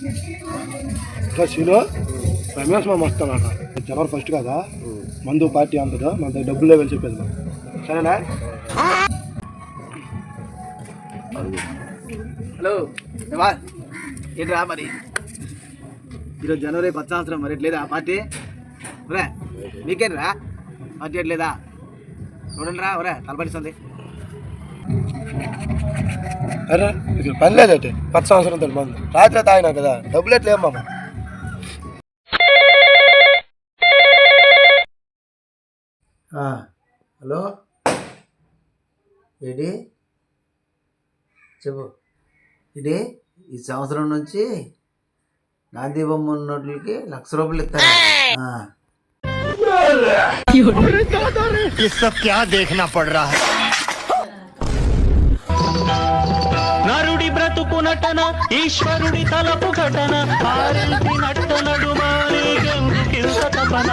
Scene Ramesh మా వస్తానట జనవరి 1 కదా మందు పార్టీ అందదు మన దగ్గర డబ్బులే వెళ్ళి చెప్పేది సరేనా. హలో ఏంటి రా మరి ఈరోజు జనవరి 10 సంవత్సరం మరి ఎట్లేదా పార్టీ రా మీకేం రా పార్టీ ఎట్లేదా చూడండి రా ఒరే తలపడిస్తుంది. అరే ఇక్కడ పని లేదంటే 10 సంవత్సరం మందు రాత్రి తాగినా కదా డబ్బులు ఎట్లేం మామ. హలో ఏంటి చెప్పు ఇది ఈ సంవత్సరం నుంచి గాంధీ బొమ్మ ఉన్నోట్లకి ₹1,00,000 ఇస్తారు. ये सब क्या देखना पड़ रहा है. నరుడి బ్రతుకు నటన ఈశ్వరుడి తలపు ఘటన ఆరింటి నట్ట నడుమాని గంగు కింద తపన